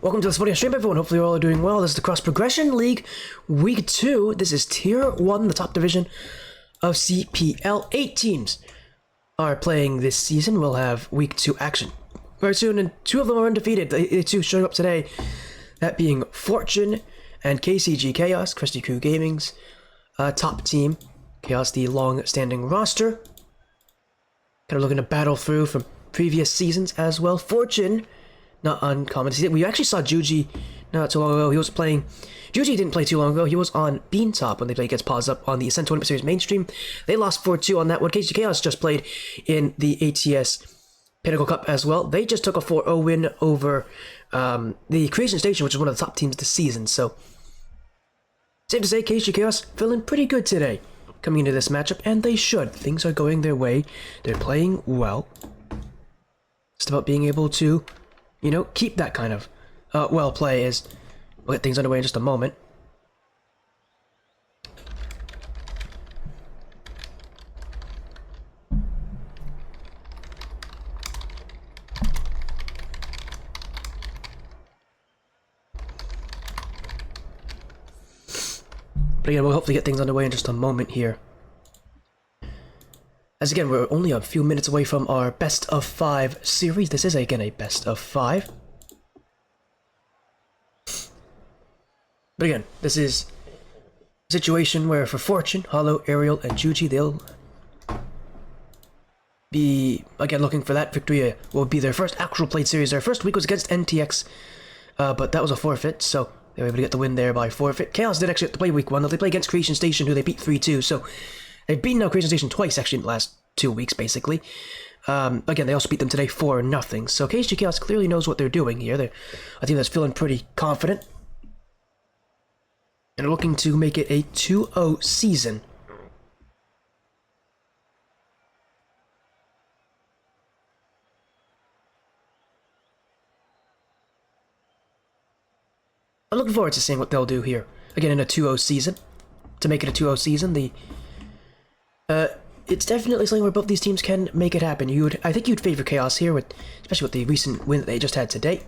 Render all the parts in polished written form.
Welcome to this video stream, everyone. Hopefully you're all doing well. This is the Cross Progression League Week 2. This is Tier 1, the top division of CPL. 8 teams are playing this season. We'll have Week 2 action very soon, and 2 of them are undefeated. The 2 showing up today, that being Fortune and KCG Chaos, Krusty Crew Gaming's top team. Chaos, the long-standing roster. Kind of looking to battle through from previous seasons as well. Fortune, not uncommon to see. We actually saw Juji not too long ago. He was playing. Juji didn't play too long ago. He was on Beantop when they played against Pause Up on the Ascent Tournament Series mainstream. They lost 4-2 on that one. KCG Chaos just played in the ATS Pinnacle Cup as well. They just took a 4-0 win over the Creation Station, which is one of the top teams this season. So, safe to say, KCG Chaos feeling pretty good today coming into this matchup, and they should. Things are going their way. They're playing well. It's about being able to, you know, keep that kind of well play. As we'll get things underway in just a moment. But again, we'll hopefully get things underway in just a moment here. As again, we're only a few minutes away from our best of 5 series. This is again a best of 5. But again, this is a situation where for Fortune, Hollow, Ariel, and Juji, they'll be again looking for that victory. Will be their first actual played series. Their first week was against NTX, but that was a forfeit, so they were able to get the win there by forfeit. Chaos did actually have to play week 1, though they played against Creation Station, who they beat 3-2, so they've beaten now Creation Station twice, actually, in the last 2 weeks, basically. Again, they also beat them today 4-0, so KCG Chaos clearly knows what they're doing here. They're a team that's feeling pretty confident, and are looking to make it a 2-0 season. I'm looking forward to seeing what they'll do here. Again, in a 2-0 season. To make it a 2-0 season, it's definitely something where both these teams can make it happen. I think you'd favor Chaos here, especially with the recent win that they just had today.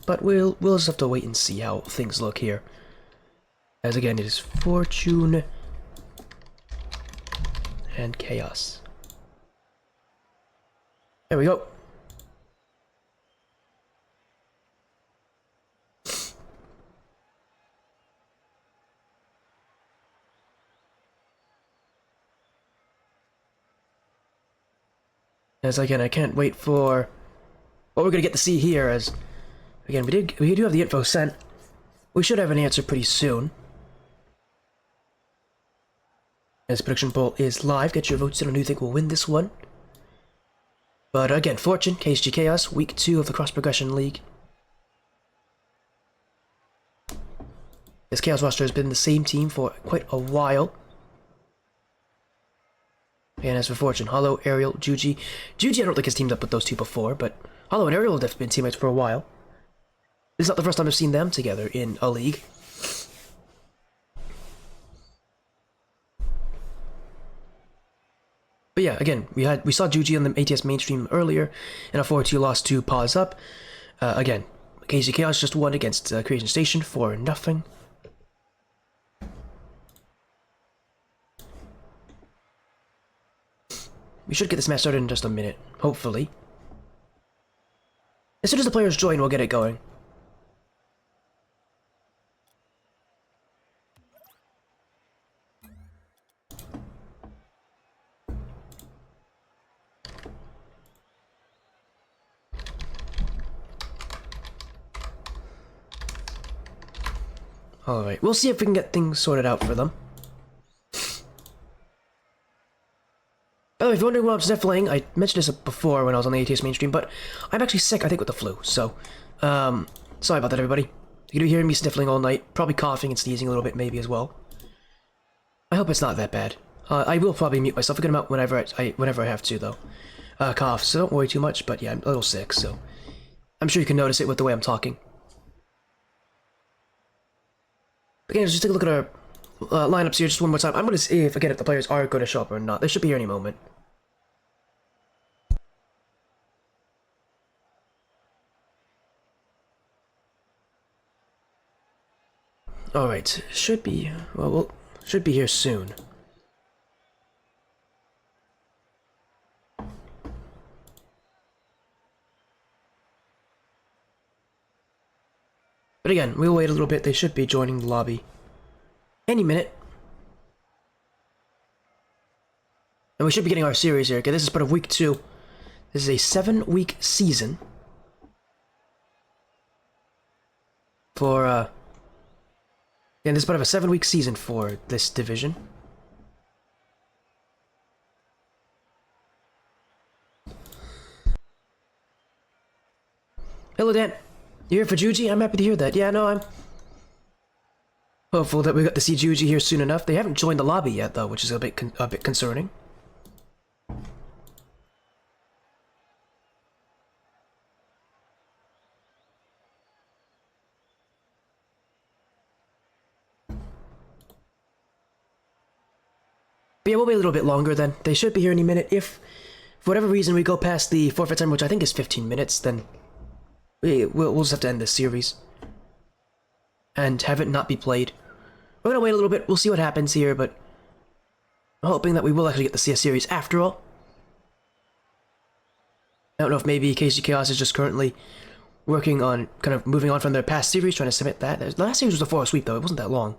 But we'll just have to wait and see how things look here. As again, it is Fortune and Chaos. There we go. As again, I can't wait for what we're gonna get to see here. As again, we do have the info sent. We should have an answer pretty soon. As prediction poll is live, get your votes in on who you think will win this one. But again, Fortune, KCG Chaos, week 2 of the Cross Progression League. This Chaos roster has been the same team for quite a while. And as for Fortune, Hollow, Ariel, Juji. Juji, I don't think has teamed up with those two before, but Hollow and Ariel have definitely been teammates for a while. This is not the first time I've seen them together in a league. But yeah, again, we saw Juji on the ATS mainstream earlier, and a 4-2 loss to Pause Up. Again, KCG Chaos just won against Creation Station for nothing. We should get this match started in just a minute, hopefully. As soon as the players join, we'll get it going. Alright, we'll see if we can get things sorted out for them. By the way, if you're wondering what I'm sniffling, I mentioned this before when I was on the ATS mainstream, but I'm actually sick, I think, with the flu, so, sorry about that, everybody. You're gonna be hearing me sniffling all night, probably coughing and sneezing a little bit, maybe, as well. I hope it's not that bad. I will probably mute myself a good amount whenever I have to, though. Cough, so don't worry too much, but yeah, I'm a little sick, so I'm sure you can notice it with the way I'm talking. Again, just take a look at our lineups here just one more time. I'm going to see if the players are going to show up or not. They should be here any moment. Alright, should be, well, should be here soon. But again, we'll wait a little bit. They should be joining the lobby any minute. And we should be getting our series here. Okay, this is part of week 2. This is a 7-week season. For, and this is part of a 7-week season for this division. Hello, Dan. You here for Juji? I'm happy to hear that. Yeah, no, I'm hopeful that we got to see Juji here soon enough. They haven't joined the lobby yet, though, which is a bit concerning. But yeah, we'll wait a little bit longer then. They should be here any minute. If, for whatever reason, we go past the forfeit time, which I think is 15 minutes, then we'll just have to end this series. And have it not be played. We're gonna wait a little bit, we'll see what happens here, but I'm hoping that we will actually get to see a series after all. I don't know if maybe KCG Chaos is just currently working on, kind of moving on from their past series, trying to submit that. The last series was a 4-sweep though, it wasn't that long.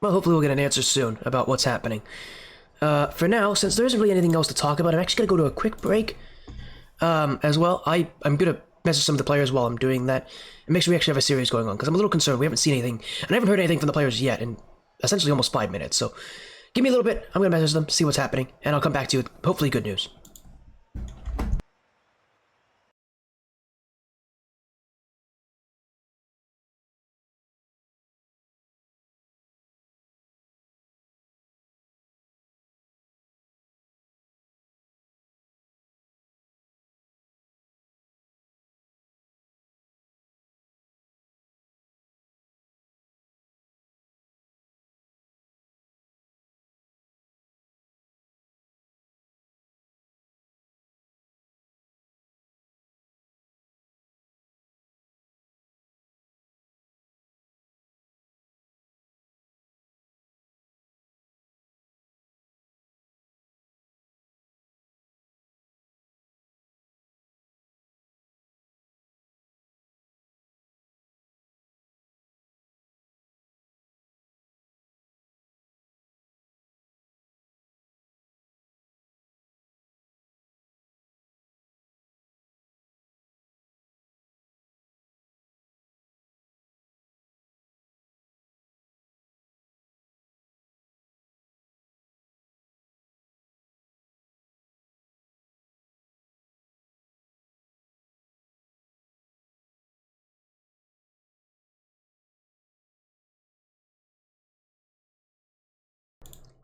Well, hopefully we'll get an answer soon about what's happening. For now, since there isn't really anything else to talk about, I'm actually going to go to a quick break. As well, I'm going to message some of the players while I'm doing that, and make sure we actually have a series going on, because I'm a little concerned. We haven't seen anything, and I haven't heard anything from the players yet in essentially almost 5 minutes, so give me a little bit, I'm going to message them, see what's happening, and I'll come back to you with hopefully good news.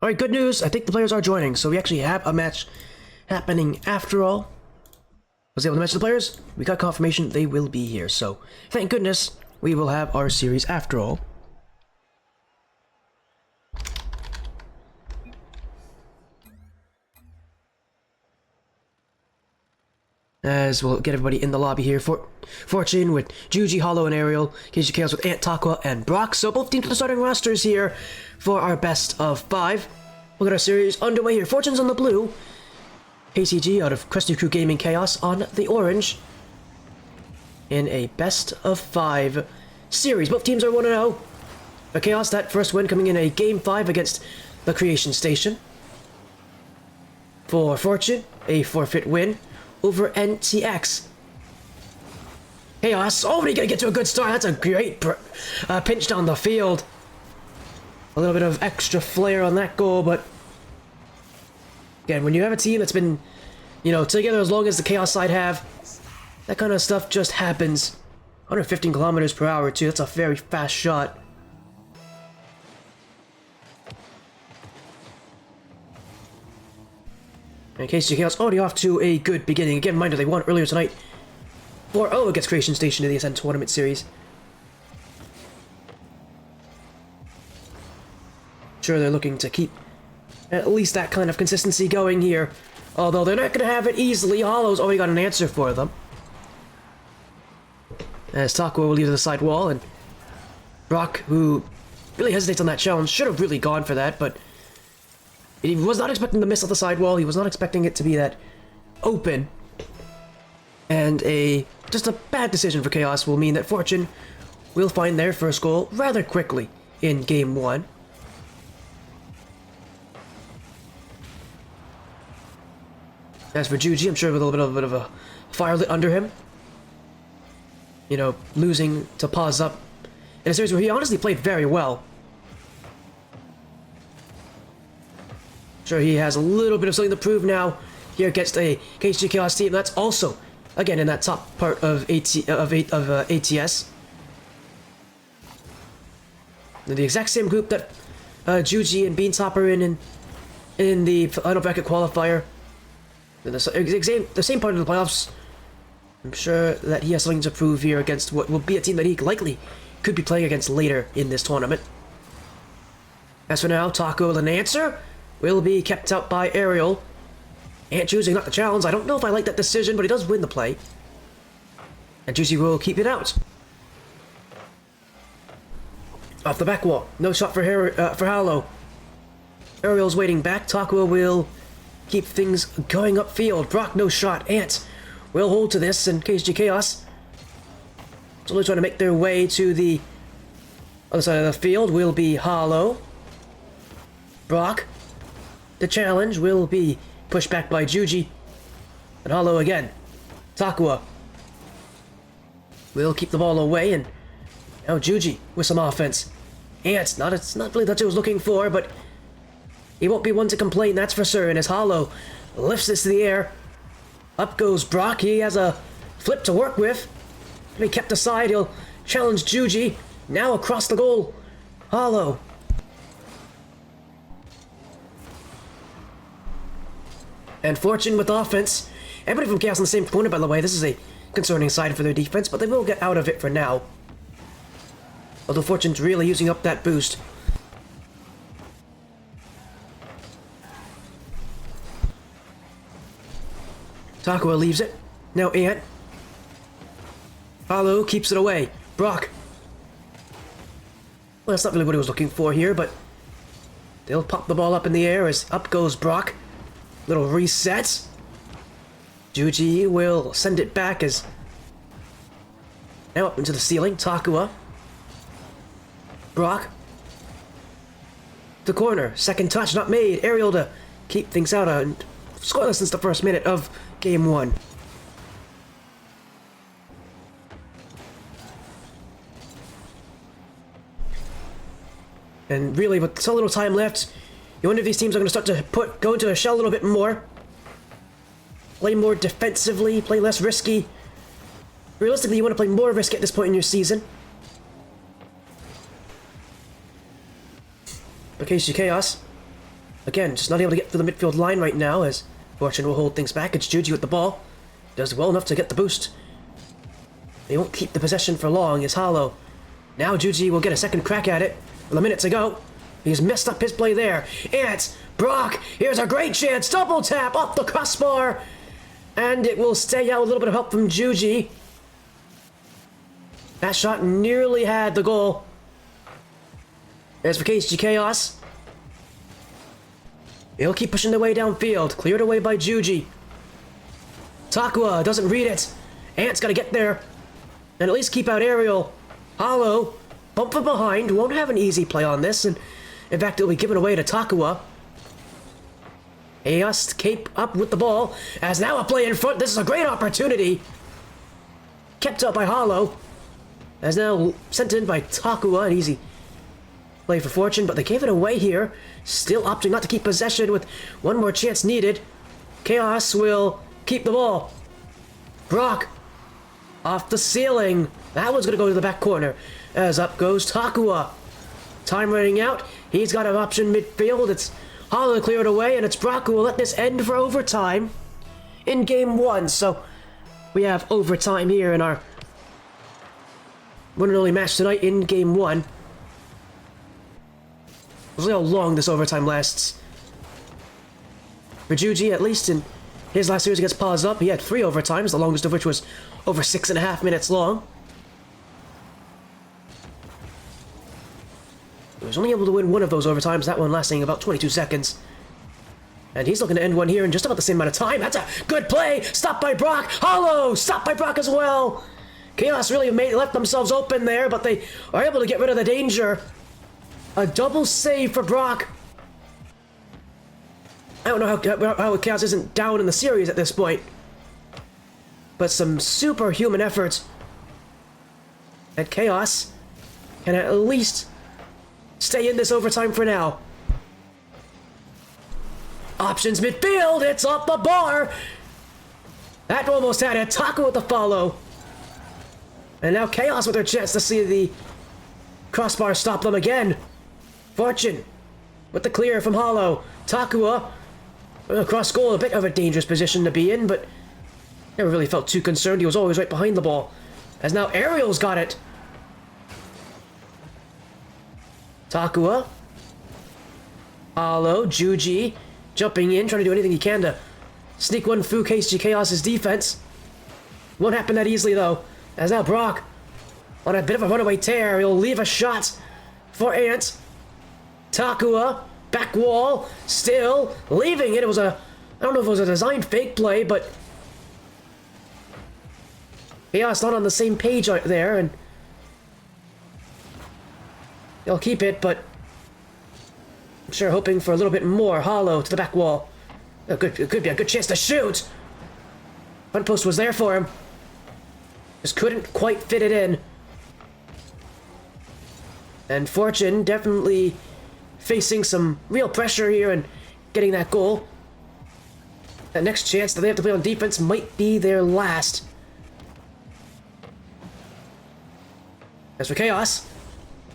Alright, good news, I think the players are joining, so we actually have a match happening after all. I was able to mention the players, we got confirmation they will be here, so thank goodness we will have our series after all. As we'll get everybody in the lobby here. Fortune with Juji, Hollow, and Ariel. KCG Chaos with Ant, Takwa, and Brock. So both teams with the starting rosters here for our best of 5. We'll get our series underway here. Fortune's on the blue. KCG out of Cresty Crew Gaming Chaos on the orange. In a best of 5 series. Both teams are 1-0. For Chaos, that first win coming in a Game 5 against the Creation Station. For Fortune, a forfeit win over NTX. Chaos, already gonna get to a good start. That's a great pinch down the field. A little bit of extra flair on that goal, but again, when you have a team that's been, you know, together as long as the Chaos side have, that kind of stuff just happens. 115 kilometers per hour too, that's a very fast shot. And KCG Chaos already off to a good beginning. Again, reminder, they won earlier tonight 4-0 against Creation Station in the Ascent Tournament Series. Sure, they're looking to keep at least that kind of consistency going here. Although they're not going to have it easily. Hollow's already got an answer for them. As Taco will leave to the side wall, and Brock, who really hesitates on that challenge, should have really gone for that, but he was not expecting to miss off the side wall. He was not expecting it to be that open. And just a bad decision for Chaos will mean that Fortune will find their first goal rather quickly in Game 1. As for Juji, I'm sure with a little bit of a fire lit under him. You know, losing to pause up in a series where he honestly played very well. Sure, he has a little bit of something to prove now here against a KCG Chaos team that's also, again, in that top part of ATS. The exact same group that Juji and Beantop are in the final bracket qualifier. The same part of the playoffs. I'm sure that he has something to prove here against what will be a team that he likely could be playing against later in this tournament. As for now, Taco the answer will be kept out by Ariel. Ant choosing not the challenge. I don't know if I like that decision, but he does win the play. And Juicy will keep it out. Off the back wall. No shot for Hallow. Ariel's waiting back. Taco will keep things going upfield. Brock, no shot. Ant will hold to this, and KCG Chaos slowly trying to make their way to the other side of the field will be Hollow. Brock. The challenge will be pushed back by Juji. And Hollow again. Takua will keep the ball away, and now Juji with some offense. Ant, it's not really what he was looking for, but he won't be one to complain, that's for sure. And as Hollow lifts this to the air, up goes Brock. He has a flip to work with. To be kept aside, he'll challenge Juji. Now across the goal, Hollow. And Fortune with offense. Everybody from Chaos on the same corner, by the way. This is a concerning side for their defense, but they will get out of it for now. Although Fortune's really using up that boost. Takua leaves it. Now Ant. Hollow keeps it away. Brock. Well, that's not really what he was looking for here, but they'll pop the ball up in the air as up goes Brock. Little reset. Juji will send it back as now up into the ceiling. Takua. Brock. The corner. Second touch not made. Ariel to keep things out and scoreless since the first minute of Game 1. And really, with so little time left, you wonder if these teams are going to start to go into a shell a little bit more. Play more defensively, play less risky. Realistically, you want to play more risky at this point in your season. But KCG Chaos, again, just not able to get through the midfield line right now as Fortune will hold things back. It's Juji with the ball. Does well enough to get the boost. They won't keep the possession for long as Hollow. Now Juji will get a second crack at it with a minute to go. He's messed up his play there. Ant, Brock, here's a great chance. Double tap off the crossbar. And it will stay out. A little bit of help from Juji. That shot nearly had the goal. As for KCG Chaos, they'll keep pushing their way downfield. Cleared away by Juji. Takua doesn't read it. Ant's got to get there and at least keep out Ariel. Hollow, bump from behind, won't have an easy play on this, and in fact it'll be given away to Takua. Chaos cape up with the ball, as now a play in front. This is a great opportunity. Kept up by Hollow, as now sent in by Takua. An easy play for Fortune, but they gave it away here. Still opting not to keep possession with one more chance needed. Chaos will keep the ball. Brock off the ceiling. That one's going to go to the back corner as up goes Takua. Time running out. He's got an option midfield. It's Hollow cleared away, and it's Brock who will let this end for overtime in Game 1. So we have overtime here in our one and only match tonight in Game 1. We'll see how long this overtime lasts. For Juji, at least in his last series against Pause Up, he had 3 overtimes, the longest of which was over 6.5 minutes long. He was only able to win one of those overtimes, that one lasting about 22 seconds. And he's looking to end one here in just about the same amount of time. That's a good play! Stopped by Brock! Hollow! Stopped by Brock as well! Chaos really left themselves open there, but they are able to get rid of the danger. A double save for Brock. I don't know how Chaos isn't down in the series at this point. But some superhuman efforts. And Chaos can at least stay in this overtime for now. Options midfield, it's off the bar! That almost had it. Taco with the follow. And now Chaos with their chance to see the crossbar stop them again. Fortune with the clear from Hollow. Takua across goal, a bit of a dangerous position to be in, but never really felt too concerned. He was always right behind the ball. As now Ariel's got it. Takua. Hollow, Juji, jumping in, trying to do anything he can to sneak one through KCG Chaos' defense. Won't happen that easily though. As now Brock, on a bit of a runaway tear, he'll leave a shot for Ant. Takua, back wall, still leaving it. It was a, I don't know if it was a designed fake play, but Chaos not on the same page out there, and they'll keep it, but I'm sure hoping for a little bit more. Hollow to the back wall. It could be a good chance to shoot. Front post was there for him. Just couldn't quite fit it in. And Fortune definitely facing some real pressure here and getting that goal. That next chance that they have to play on defense might be their last. As for Chaos,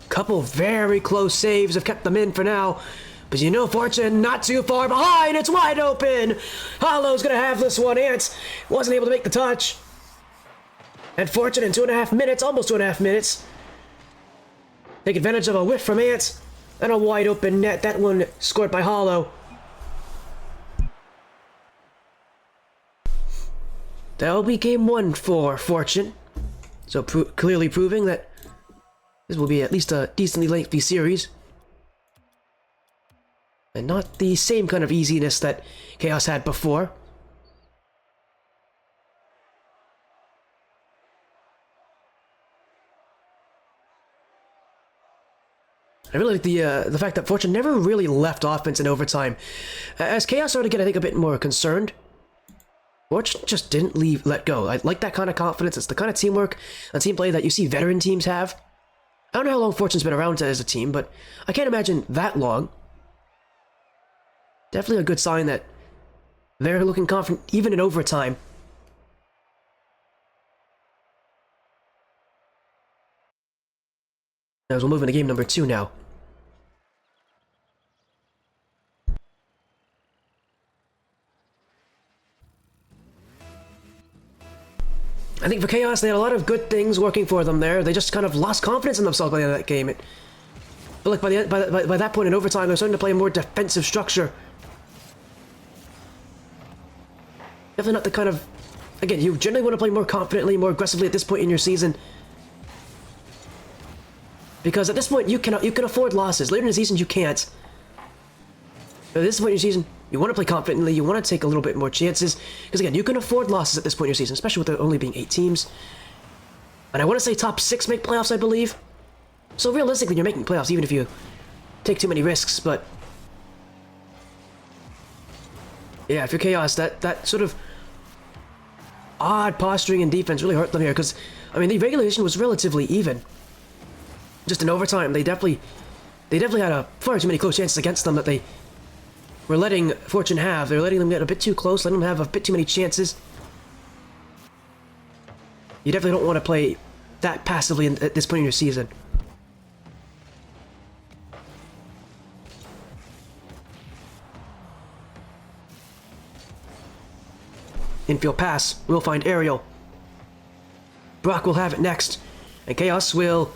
couple very close saves have kept them in for now. But you know Fortune not too far behind. It's wide open. Hollow's gonna have this one. Ants wasn't able to make the touch. And Fortune in 2.5 minutes, almost 2.5 minutes. Take advantage of a whiff from Ants. And a wide open net. That one scored by Hollow. That'll be game 1 for Fortune. So clearly proving that this will be at least a decently lengthy series. And not the same kind of easiness that Chaos had before. I really like the fact that Fortune never really left offense in overtime. As Chaos started to get, I think, a bit more concerned, Fortune just didn't let go. I like that kind of confidence. It's the kind of teamwork and team play that you see veteran teams have. I don't know how long Fortune's been around as a team, but I can't imagine that long. Definitely a good sign that they're looking confident even in overtime. As we'll move into game number 2 now. I think for Chaos, they had a lot of good things working for them there. They just kind of lost confidence in themselves by the end of that game. But like by that point in overtime, they're starting to play a more defensive structure. Definitely not the kind of... Again, you generally want to play more confidently, more aggressively at this point in your season. Because at this point, you can afford losses. Later in the season, you can't. But at this point in your season, you want to play confidently, you want to take a little bit more chances. Because again, you can afford losses at this point in your season, especially with there only being 8 teams. And I want to say top 6 make playoffs, I believe. So realistically, you're making playoffs even if you take too many risks, but... Yeah, if you're Chaos, that sort of odd posturing and defense really hurt them here, because, I mean, the regulation was relatively even. Just in overtime, they definitely had far too many close chances against them that they were letting Fortune have. They were letting them get a bit too close, letting them have a bit too many chances. You definitely don't want to play that passively at this point in your season. Infield pass will find Ariel. Brock will have it next, and Chaos will...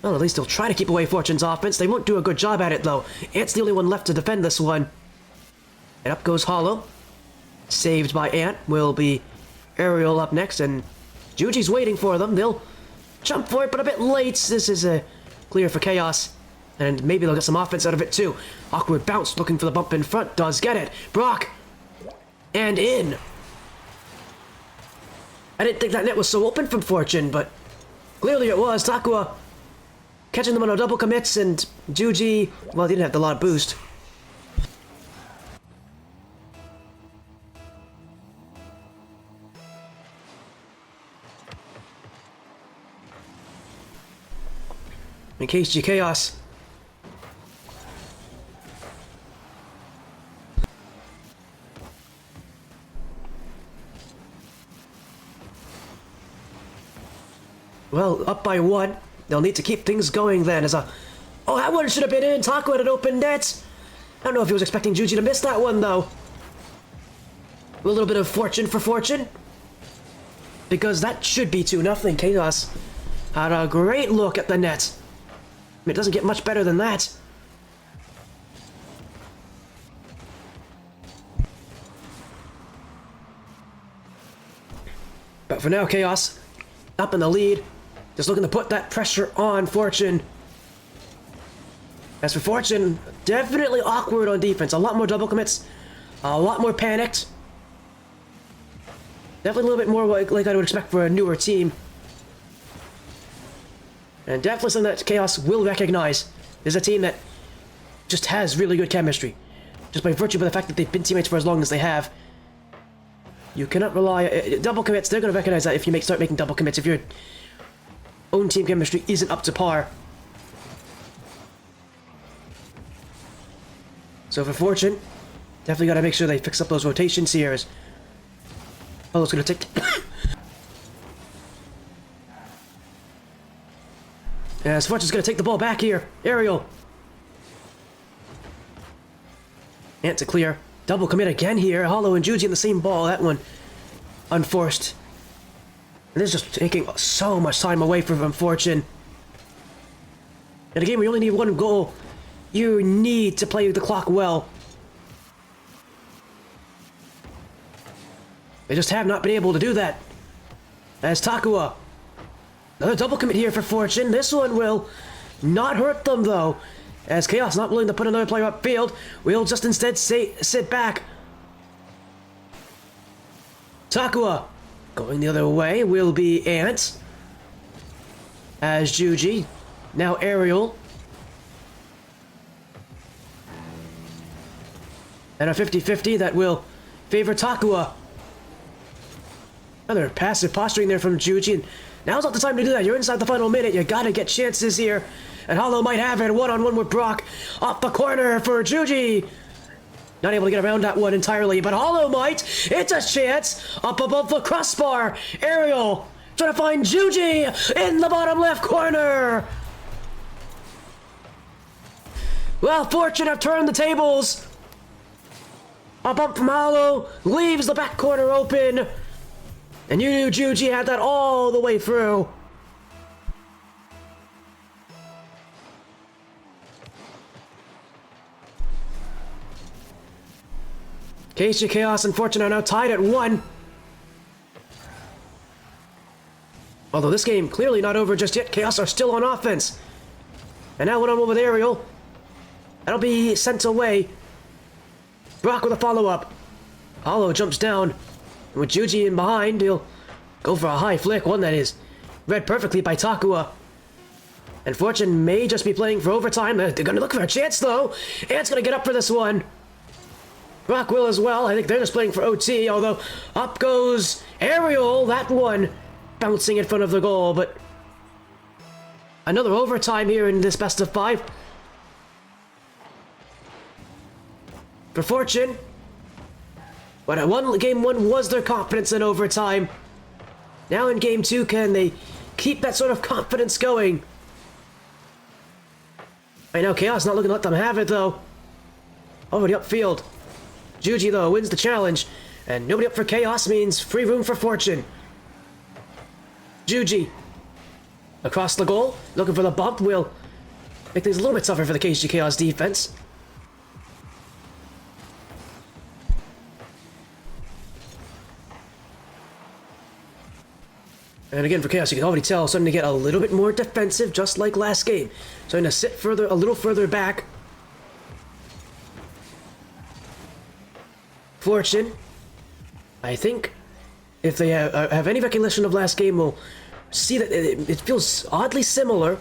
Well, at least they'll try to keep away Fortune's offense. They won't do a good job at it, though. Ant's the only one left to defend this one. And up goes Hollow. Saved by Ant. Will be Ariel up next, and Juji's waiting for them. They'll jump for it, but a bit late. This is a clear for Chaos. And maybe they'll get some offense out of it too. Awkward bounce, looking for the bump in front. Does get it. Brock. And in. I didn't think that net was so open from Fortune, but clearly it was. Takua catching them on a double commits, and Juji, well, he didn't have a lot of boost. In KCG Chaos. Well, up by one. They'll need to keep things going then as a... Oh, that one should have been in. Taco had an open net. I don't know if he was expecting Juji to miss that one, though. A little bit of fortune for Fortune. Because that should be 2-0. Chaos had a great look at the net. I mean, it doesn't get much better than that. But for now, Chaos up in the lead. Just looking to put that pressure on Fortune. As for Fortune, definitely awkward on defense. A lot more double commits. A lot more panicked. Definitely a little bit more like I would expect for a newer team. And definitely something that Chaos will recognize. Is a team that just has really good chemistry. Just by virtue of the fact that they've been teammates for as long as they have. You cannot rely... double commits, they're going to recognize that if you start making double commits. If your own team chemistry isn't up to par. So for Fortune, definitely got to make sure they fix up those rotations here. As Apollo's going to take... As Fortune's going to take the ball back here. Aerial. And to clear. Double commit again here. Hollow and Juji in the same ball. That one unforced. And this is just taking so much time away from Fortune. In a game where you only need one goal, you need to play the clock well. They just have not been able to do that. As Takua. Another double commit here for Fortune. This one will not hurt them, though. As Chaos not willing to put another player upfield, we'll just instead sit back. Takua going the other way will be Ant. As Juji. Now Aerial. And a 50-50 that will favor Takua. Another passive posturing there from Juji. And now's not the time to do that. You're inside the final minute. You gotta get chances here. And Hollow might have it. One-on-one with Brock. Off the corner for Juji. Not able to get around that one entirely, but Hollow might. It's a chance. Up above the crossbar. Aerial trying to find Juji in the bottom left corner. Well, Fortune have turned the tables. A bump from Hollow leaves the back corner open. And you knew Juji had that all the way through. KCG Chaos and Fortune are now tied at 1. Although this game clearly not over just yet. Chaos are still on offense. And now one-on-one with Aerial. That'll be sent away. Brock with a follow-up. Hollow jumps down. And with Juji in behind, he'll go for a high flick. One that is read perfectly by Takua. And Fortune may just be playing for overtime. They're going to look for a chance, though. Ant's going to get up for this one. Brock will as well. I think they're just playing for OT, although up goes Aerial. That one bouncing in front of the goal, but another overtime here in this best of 5. For Fortune. But game 1 was their confidence in overtime. Now in game 2, can they keep that sort of confidence going? I know Chaos not looking to let them have it, though. Already upfield. Juji, though, wins the challenge. And nobody up for Chaos means free room for Fortune. Juji. Across the goal. Looking for the bump. Will make things a little bit tougher for the KCG Chaos defense. And again, for Chaos, you can already tell, starting to get a little bit more defensive, just like last game. Starting to sit a little further back. Fortune, I think, if they have any recollection of last game, will see that it feels oddly similar.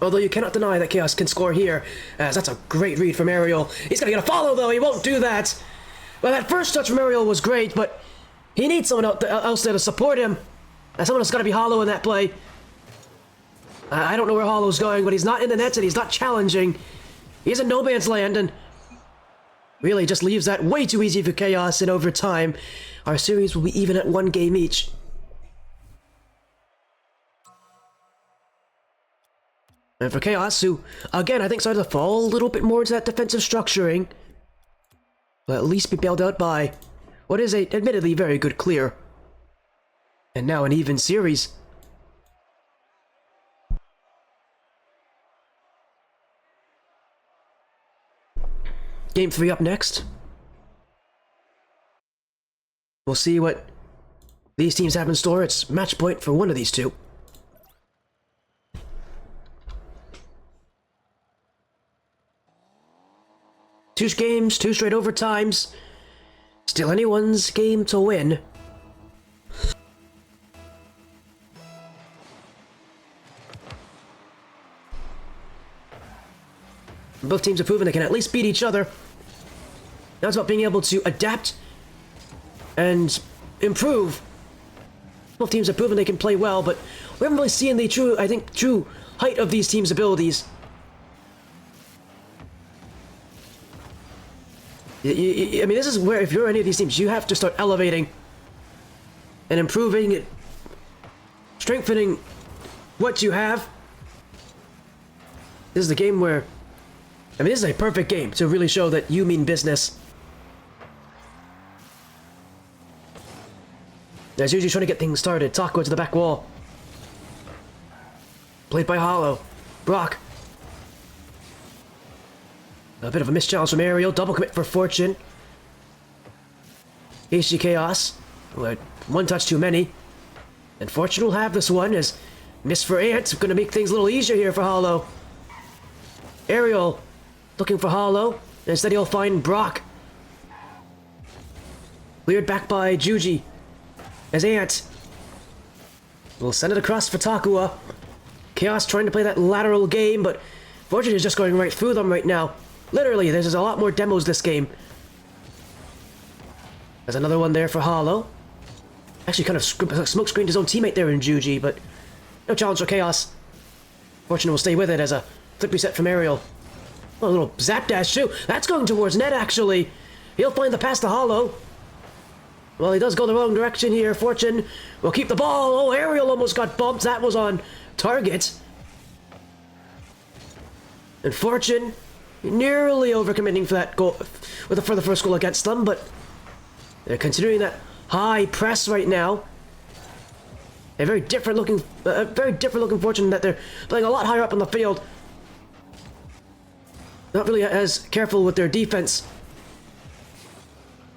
Although you cannot deny that Chaos can score here, as that's a great read from Ariel. He's gonna get a follow, though. He won't do that. Well, that first touch from Ariel was great, but he needs someone else there to support him. And someone else got to be Hollow in that play. I don't know where Hollow's going, but he's not in the nets and he's not challenging. He's in no man's land, and really just leaves that way too easy for Chaos. And over time, our series will be even at 1 game each. And for Chaos, who, again, I think started to fall a little bit more into that defensive structuring, but at least be bailed out by what is a, admittedly, very good clear. And now an even series. Game 3 up next. We'll see what these teams have in store. It's match point for one of these two. Two games, 2 straight overtimes. Still anyone's game to win. Both teams have proven they can at least beat each other. Now it's about being able to adapt and improve. Both teams have proven they can play well, but we haven't really seen the true height of these teams' abilities. I mean, this is where, if you're any of these teams, you have to start elevating and improving, strengthening what you have. This is the game where, I mean, this is a perfect game to really show that you mean business. As usually trying to get things started. Taco to the back wall. Played by Hollow. Brock. A bit of a mischallenge from Ariel. Double commit for Fortune. KCG Chaos. One touch too many. And Fortune will have this one as miss for Ant. Going to make things a little easier here for Hollow. Ariel looking for Hollow. Instead he'll find Brock. Cleared back by Juji. As Ant will send it across for Takua. Chaos trying to play that lateral game, but Fortune is just going right through them right now. Literally, there's a lot more demos this game. There's another one there for Hollow. Actually kind of smoke screened his own teammate there in Juji, but no challenge for Chaos. Fortune will stay with it as a flip reset from Ariel. Oh, a little zap dash too. That's going towards net, actually. He'll find the pass to Hollow. Well, he does go the wrong direction here. Fortune will keep the ball. Oh, Ariel almost got bumped. That was on target. And Fortune nearly overcommitting for that goal, for the first goal against them, but they're considering that high press right now. A very different looking Fortune that they're playing a lot higher up on the field. Not really as careful with their defense.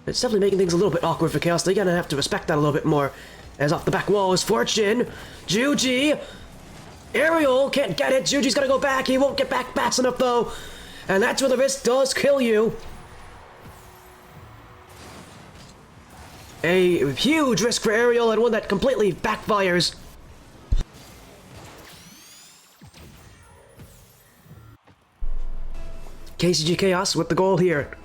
It's definitely making things a little bit awkward for Chaos. They're gonna have to respect that a little bit more. As off the back wall is Fortune. Juji. Ariel can't get it. Juji's gonna go back. He won't get back fast enough though. And that's where the risk does kill you. A huge risk for Ariel and one that completely backfires. KCG Chaos with the goal here.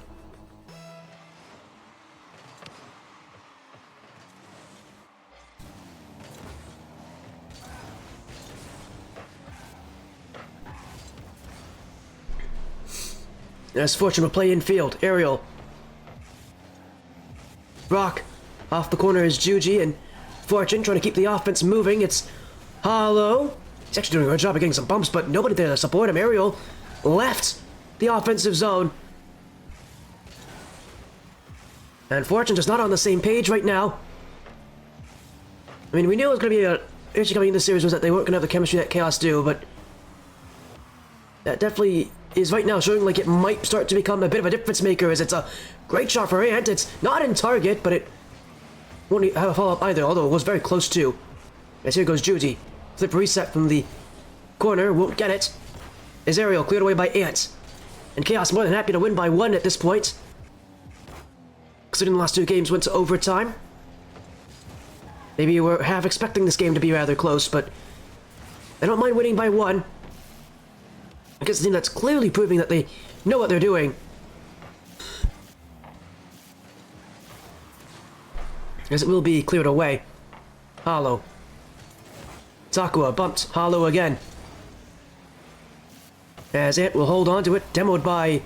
As Fortune will play infield. Ariel. Brock. Off the corner is Juji, and Fortune trying to keep the offense moving. It's Hollow. He's actually doing a good job of getting some bumps, but nobody there to support him. Ariel left the offensive zone. And Fortune just not on the same page right now. I mean, we knew it was going to be an issue coming in this series was that they weren't going to have the chemistry that Chaos do, but that definitely is right now showing like it might start to become a bit of a difference maker, as it's a great shot for Ant. It's not in target, but it Won't have a follow-up either, although it was very close to. As here goes Judy. Flip reset from the corner, won't get it. Is Ariel cleared away by Ant. And Chaos more than happy to win by 1 at this point. Considering the last 2 games went to overtime. Maybe you were half expecting this game to be rather close, but I don't mind winning by 1. Against a team that's clearly proving that they know what they're doing. As it will be cleared away. Hollow. Takua bumped Hollow again. As Ant will hold on to it, demoed by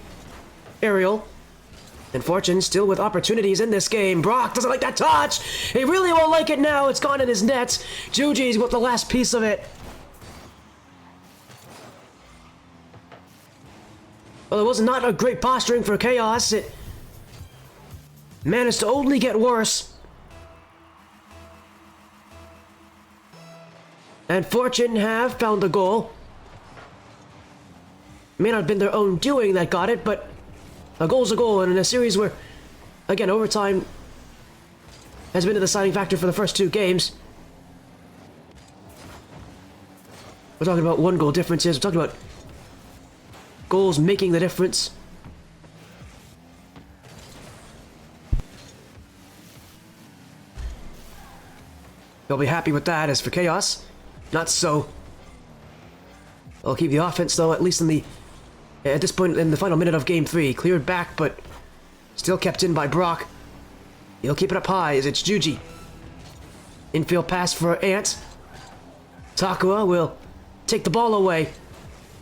Ariel. And Fortune still with opportunities in this game. Brock doesn't like that touch! He really won't like it now, it's gone in his net. Juji's with the last piece of it. Well, it was not a great posturing for Chaos. It managed to only get worse. And Fortune have found the goal. May not have been their own doing that got it, but a goal's a goal, and in a series where, again, overtime has been the deciding factor for the first 2 games. We're talking about 1 goal differences, we're talking about goals making the difference. They'll be happy with that. As for Chaos, not so. They'll keep the offense, though, at least at this point in the final minute of Game 3. Cleared back, but still kept in by Brock. He'll keep it up high as it's Juji. Infield pass for Ant. Takua will take the ball away.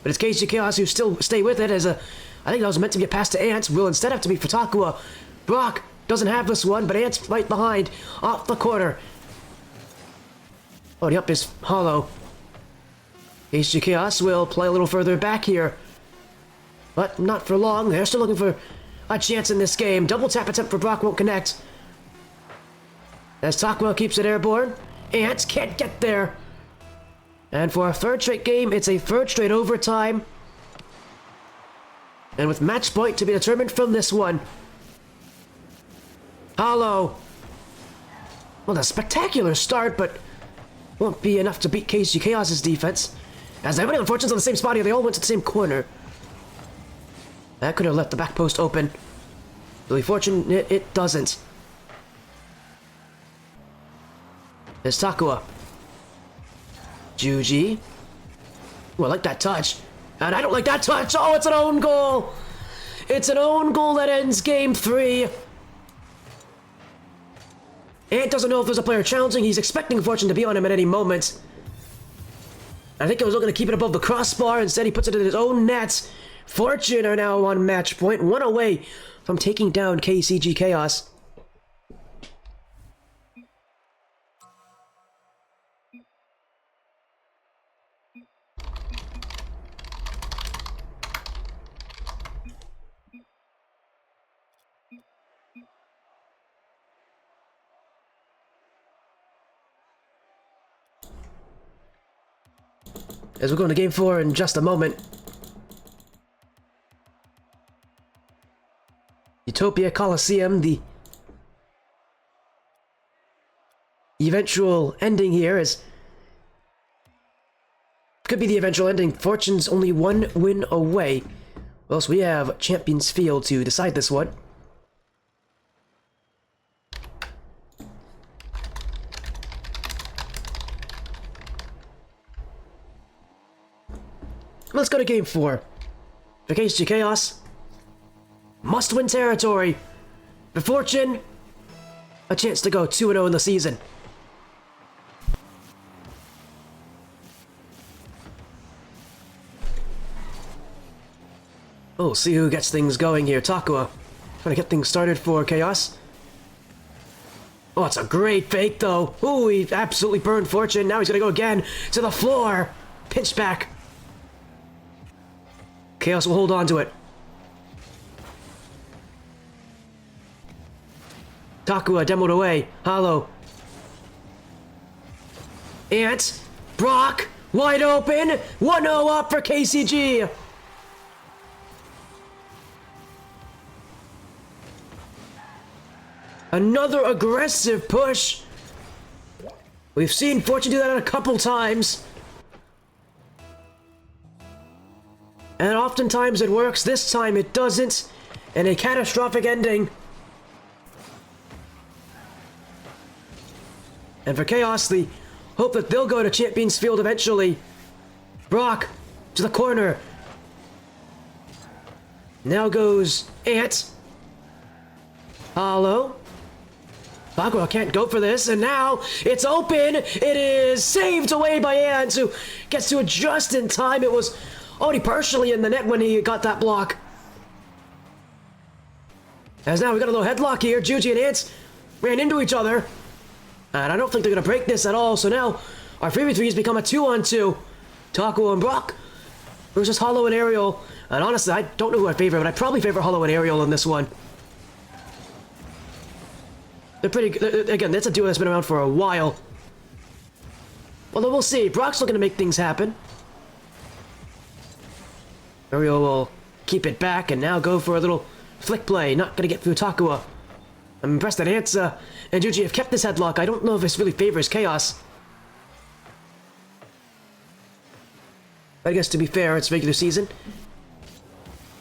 But it's KCG Chaos who still stay with it as I think that was meant to be a pass to Ant. Will instead have to be for Takua. Brock doesn't have this one, but Ant's right behind. Off the corner. Oh, the up is Hollow. KCG Chaos will play a little further back here. But not for long. They're still looking for a chance in this game. Double tap attempt for Brock won't connect. As Takua keeps it airborne. Ant can't get there. And for a 3rd straight game, it's a 3rd straight overtime. And with match point to be determined from this one. Hollow. Well, a spectacular start, but won't be enough to beat KCG Chaos' defense. As everybody on Fortune's on the same spot here, they all went to the same corner. That could have left the back post open. Really fortunate it doesn't. There's Takua. Juji. Oh, I like that touch. And I don't like that touch. Oh, it's an own goal. It's an own goal that ends Game 3. Ant doesn't know if there's a player challenging. He's expecting Fortune to be on him at any moment. I think he was looking to keep it above the crossbar. Instead, he puts it in his own net. Fortune are now on match point. 1 away from taking down KCG Chaos. As we go into Game 4 in just a moment. Utopia Coliseum, the eventual ending here is... Could be the eventual ending. Fortune's only 1 win away. Well, so we have Champions Field to decide this one. Let's go to Game 4. For KCG Chaos, must-win territory. For Fortune, a chance to go 2-0 in the season. Oh, see who gets things going here. Takua trying to get things started for Chaos. Oh, it's a great fake, though. Ooh, he absolutely burned Fortune. Now he's going to go again to the floor. Pinch back. Chaos will hold on to it. Takua demoed away. Hollow. Ant. Brock. Wide open. 1-0 up for KCG. Another aggressive push. We've seen Fortune do that a couple times. And oftentimes it works. This time it doesn't. And a catastrophic ending. And for Chaos, the hope that they'll go to Champions Field eventually. Brock to the corner. Now goes Ant. Hollow. Takua can't go for this, and now it's open! It is saved away by Ant, who gets to it just in time. It was already partially in the net when he got that block. As now we got a little headlock here. Juji and Ant ran into each other. And I don't think they're going to break this at all, so now our 3v3 has become a 2-on-2. Takua and Brock versus Hollow and Ariel. And honestly, I don't know who I favor, but I probably favor Hollow and Ariel in this one. They're pretty good. Again, that's a duo that's been around for a while. Although we'll see. Brock's looking to make things happen. Ariel will keep it back and now go for a little flick play. Not going to get through Takua. I'm impressed that Ansa and Juji have kept this headlock. I don't know if this really favors Chaos. I guess to be fair, it's regular season.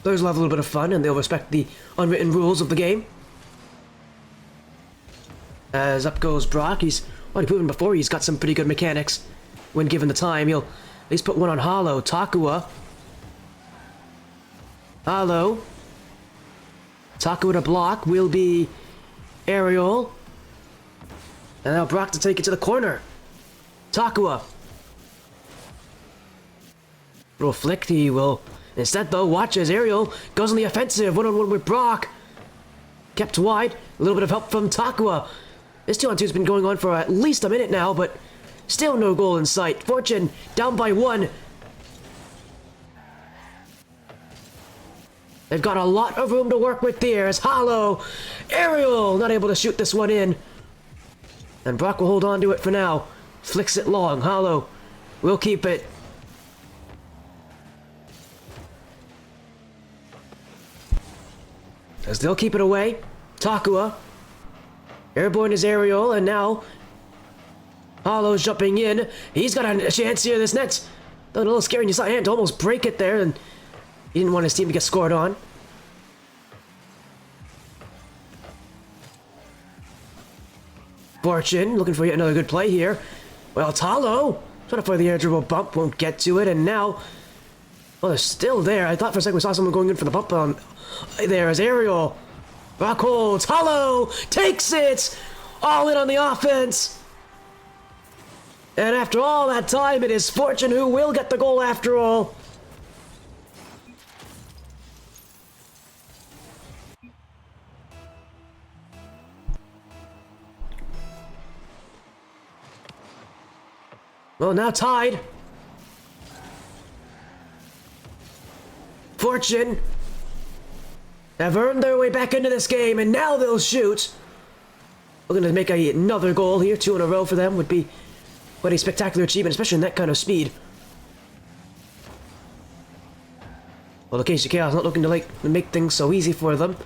Players will have a little bit of fun and they'll respect the unwritten rules of the game. As up goes Brock, he's already proven before he's got some pretty good mechanics. When given the time, he'll at least put one on Hollow. Takua. Hollow. Takua to block will be Ariel. And now Brock to take it to the corner. Takua. Little flick, he will instead though watch as Ariel goes on the offensive. One-on-one with Brock. Kept wide. A little bit of help from Takua. This 2-on-2 has been going on for at least a minute now, but still no goal in sight. Fortune down by 1. They've got a lot of room to work with there as Hollow. Ariel not able to shoot this one in. And Brock will hold on to it for now. Flicks it long. Hollow will keep it. As they'll keep it away. Takua. Airborne is Ariel, and now Hollow's jumping in. He's got a chance here. This net's a little scary. You saw Ant almost break it there, and he didn't want his team to get scored on. Fortune looking for yet another good play here. Well, it's Hollow. Trying to play the air dribble bump, won't get to it, and now, well, they're still there. I thought for a second we saw someone going in for the bump on there as Ariel. Brock holds. Hollow takes it! All in on the offense! And after all that time, it is Fortune who will get the goal after all. Well, now tied. Fortune have earned their way back into this game, and now they'll shoot. We're going to make another goal here. 2 in a row for them would be quite a spectacular achievement, especially in that kind of speed. Well, the KCG Chaos not looking to make things so easy for them.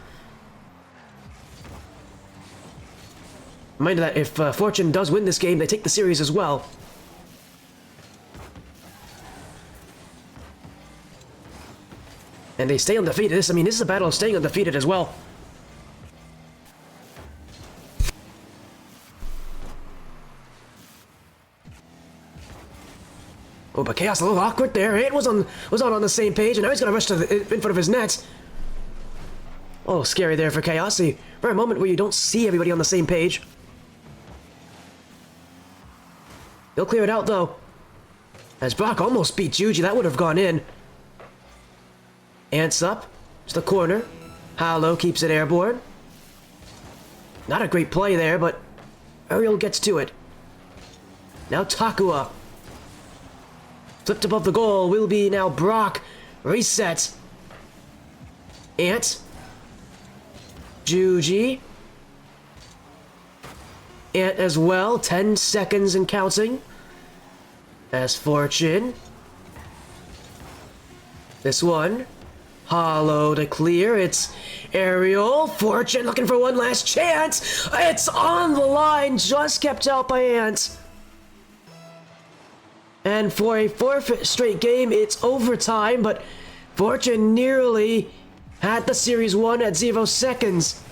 Mind that if Fortune does win this game, they take the series as well. And they stay undefeated. This is a battle of staying undefeated as well. Oh, but Chaos a little awkward there. Ant was on the same page, and now he's gonna rush to in front of his net. Oh, scary there for Chaos. For a moment where you don't see everybody on the same page. He'll clear it out though. As Brock almost beat Juji, that would have gone in. Ants up to the corner. Hollow keeps it airborne. Not a great play there, but Ariel gets to it. Now Takua. Flipped above the goal will be now Brock. Reset. Ant. Juji. Ant as well. 10 seconds and counting. As Fortune. This one. Hollow to clear. It's Aerial. Fortune looking for one last chance. It's on the line. Just kept out by Ant. And for a fourth straight game, it's overtime, but Fortune nearly had the series won at 0 seconds.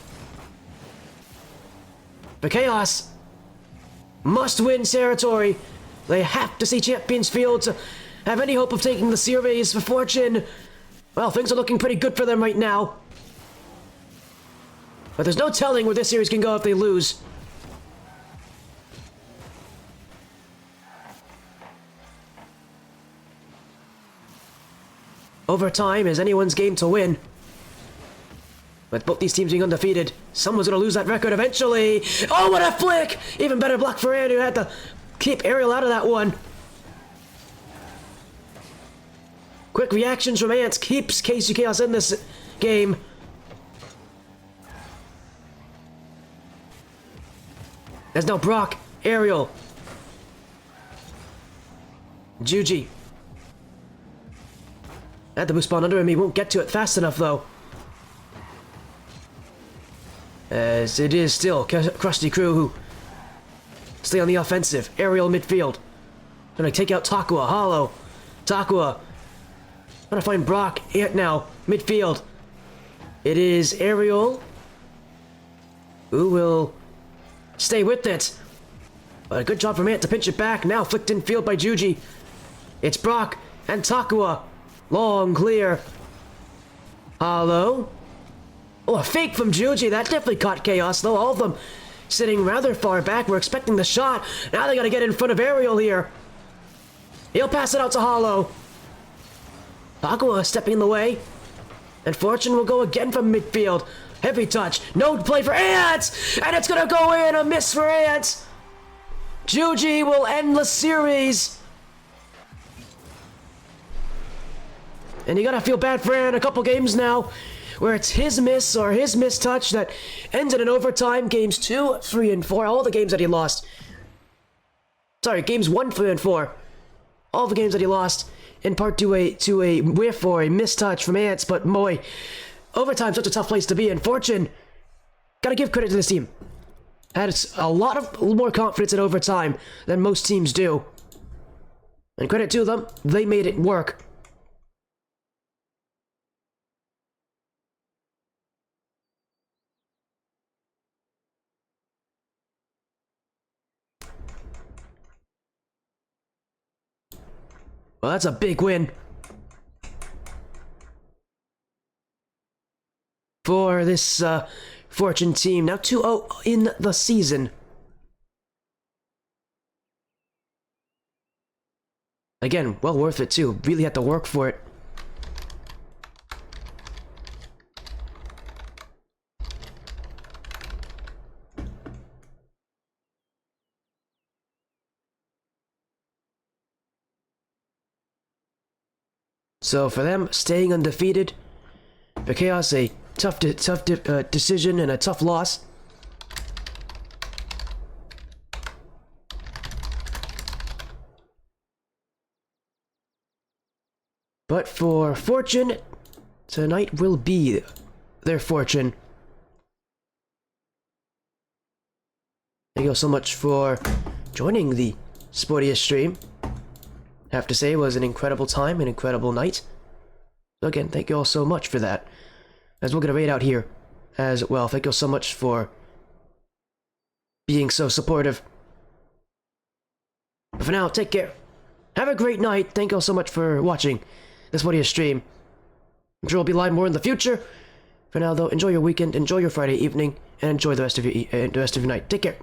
But Chaos must win territory. They have to see Champions Field to have any hope of taking the series. For Fortune, well, things are looking pretty good for them right now. But there's no telling where this series can go if they lose. Overtime is anyone's game to win. With both these teams being undefeated, someone's gonna lose that record eventually. Oh, what a flick! Even better block for Ant, who had to keep Aerial out of that one. Quick reactions from Ant keeps KCG Chaos in this game. There's no Brock, Aerial, Juji. Had the boost spawn under him, he won't get to it fast enough though. As it is still Krusty Crew who stay on the offensive. Aerial midfield. Gonna take out Takua, Hollow. Takua. Gonna find Brock, Ant now, midfield. It is Aerial who will stay with it. But a good job from Ant to pinch it back. Now flicked in field by Juji. It's Brock and Takua. Long clear. Hollow. Oh, a fake from Juji. That definitely caught Chaos, though. All of them sitting rather far back. We're expecting the shot. Now they gotta get in front of Aerial here. He'll pass it out to Hollow. Takua stepping in the way. And Fortune will go again from midfield. Heavy touch. No play for Ant! And it's gonna go in. A miss for Ant. Juji will end the series. And you gotta feel bad for Ant. A couple games now where it's his miss or his mistouch that ended in overtime. Games 2, 3, and 4. All the games that he lost. Sorry, games 1, 3, and 4. All the games that he lost in part to a whiff or a mistouch from Ants. But boy, overtime's such a tough place to be in. Fortune, gotta give credit to this team. Had a lot more confidence in overtime than most teams do. And credit to them, they made it work. Well, that's a big win for this Fortune team. Now 2-0 in the season. Again, well worth it too. Really had to work for it. So for them, staying undefeated, for Chaos, a tough decision and a tough loss. But for Fortune, tonight will be their fortune. Thank you all so much for joining the Sportiest stream. Have to say, it was an incredible time, an incredible night. So again, thank you all so much for that. As we're gonna raid out here as well. Thank you all so much for being so supportive. But for now, take care. Have a great night. Thank you all so much for watching this Sportiest stream. I'm sure I'll be live more in the future. For now, though, enjoy your weekend, enjoy your Friday evening, and enjoy the rest of your night. Take care.